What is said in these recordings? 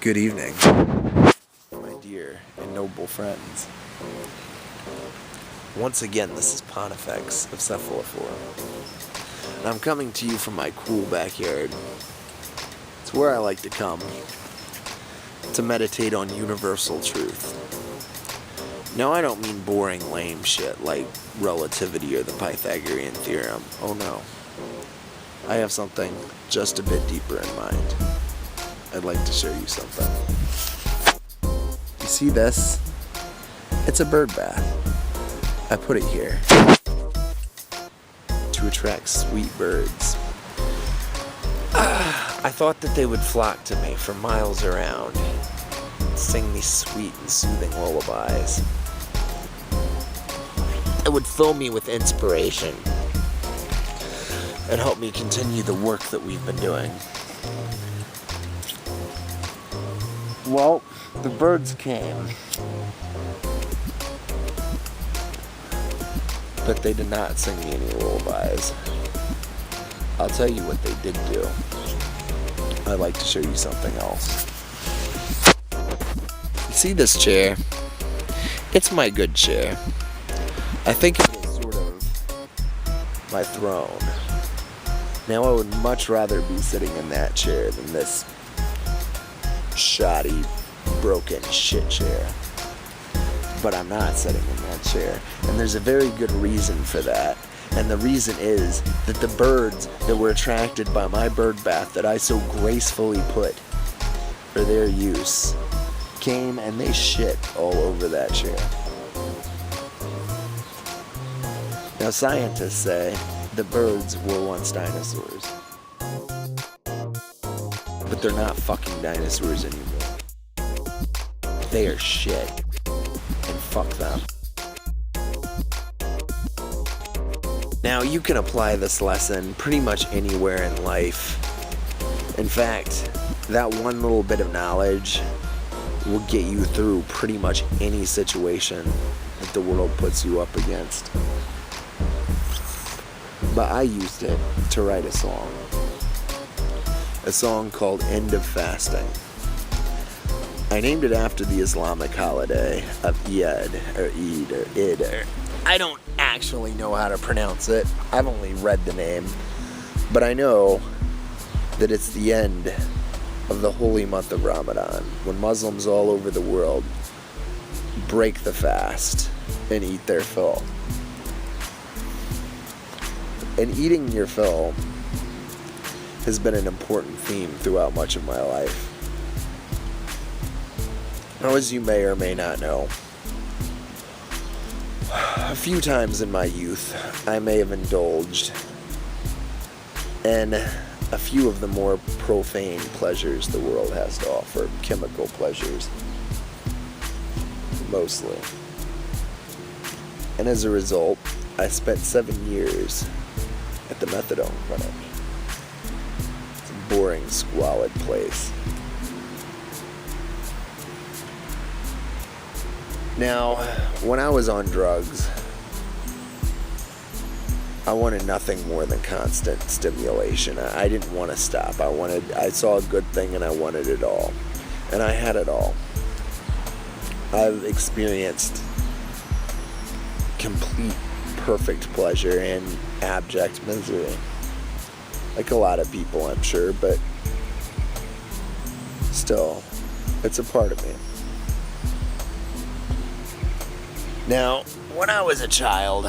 Good evening, my dear and noble friends. Once again, this is PontFX of Cephaloforum, and I'm coming to you from my cool backyard. It's where I like to come to meditate on universal truth. Now, I don't mean boring, lame shit like relativity or the Pythagorean theorem. Oh no. I have something just a bit deeper in mind. I'd like to show you something. You see this? It's a bird bath. I put it here to attract sweet birds. I thought that they would flock to me from miles around, sing me sweet and soothing lullabies. It would fill me with inspiration and help me continue the work that we've been doing. Well, the birds came, but they did not sing me any lullabies. I'll tell you what they did do. I'd like to show you something else. You see this chair? It's my good chair. I think it is sort of my throne. Now I would much rather be sitting in that chair than this shoddy, broken shit chair. But I'm not sitting in that chair, and there's a very good reason for that. And the reason is that the birds that were attracted by my bird bath that I so gracefully put for their use came and they shit all over that chair. Now, scientists say the birds were once dinosaurs. But they're not fucking dinosaurs anymore. They are shit. And fuck them. Now, you can apply this lesson pretty much anywhere in life. In fact, that one little bit of knowledge will get you through pretty much any situation that the world puts you up against. But I used it to write a song. A song called End of Fasting. I named it after the Islamic holiday of Eid, or Eid, or Id, or I don't actually know how to pronounce it. I've only read the name. But I know that it's the end of the holy month of Ramadan, when Muslims all over the world break the fast and eat their fill. And eating your fill has been an important theme throughout much of my life. Now, as you may or may not know, a few times in my youth, I may have indulged in a few of the more profane pleasures the world has to offer, chemical pleasures, mostly. And as a result, I spent 7 years at the methadone clinic. It's a boring, squalid place. Now, when I was on drugs, I wanted nothing more than constant stimulation. I didn't want to stop. I saw a good thing and I wanted it all. And I had it all. I've experienced complete, perfect pleasure and abject misery. Like a lot of people, I'm sure, but still, it's a part of me. Now, when I was a child,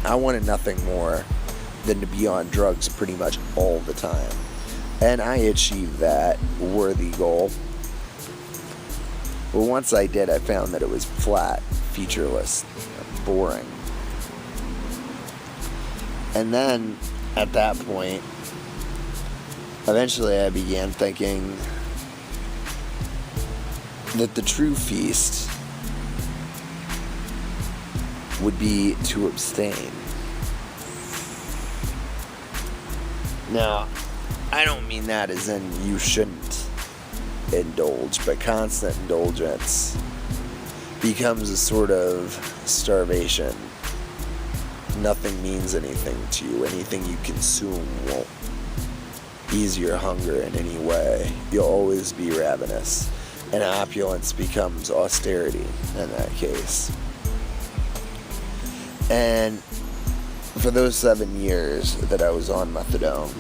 I wanted nothing more than to be on drugs pretty much all the time. And I achieved that worthy goal. But once I did, I found that it was flat, featureless, boring. And then, at that point, eventually I began thinking that the true feast would be to abstain. Now, I don't mean that as in you shouldn't indulge, but constant indulgence becomes a sort of starvation. Nothing means anything to you. Anything you consume won't ease your hunger in any way. You'll always be ravenous, and opulence becomes austerity in that case. And for those 7 years that I was on methadone,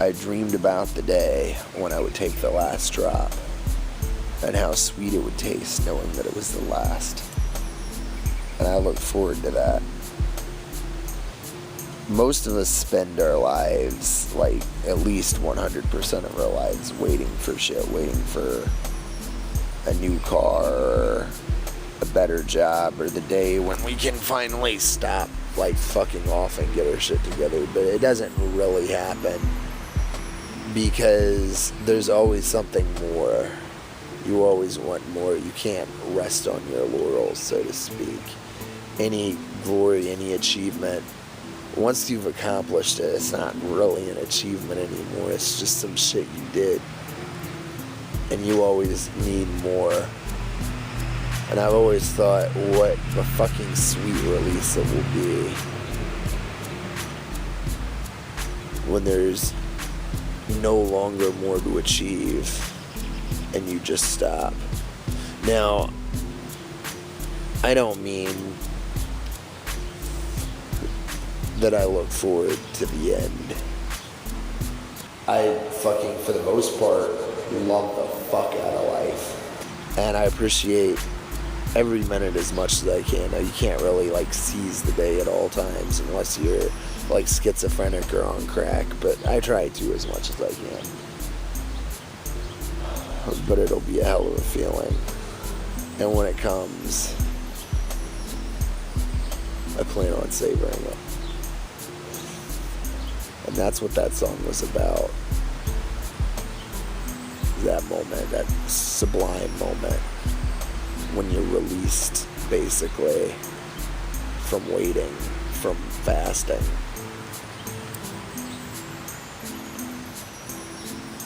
I dreamed about the day when I would take the last drop and how sweet it would taste knowing that it was the last. And I look forward to that. Most of us spend our lives, like at least 100% of our lives, waiting for shit, waiting for a new car or a better job or the day when we can finally stop like fucking off and get our shit together. But it doesn't really happen because there's always something more. You always want more. You can't rest on your laurels, so to speak. Any glory, any achievement, once you've accomplished it, it's not really an achievement anymore. It's just some shit you did. And you always need more. And I've always thought what a fucking sweet release it will be when there's no longer more to achieve and you just stop. Now, I don't mean that I look forward to the end. I fucking, for the most part, love the fuck out of life. And I appreciate every minute as much as I can. Now, you can't really like seize the day at all times unless you're like schizophrenic or on crack, but I try to as much as I can. But it'll be a hell of a feeling. And when it comes, I plan on savoring it. And that's what that song was about. That moment, that sublime moment when you're released, basically, from waiting, from fasting.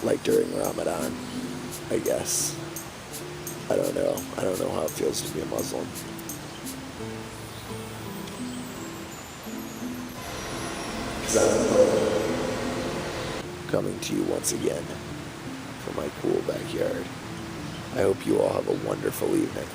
Like during Ramadan, I guess. I don't know. I don't know how it feels to be a Muslim. Coming to you once again from my cool backyard. I hope you all have a wonderful evening.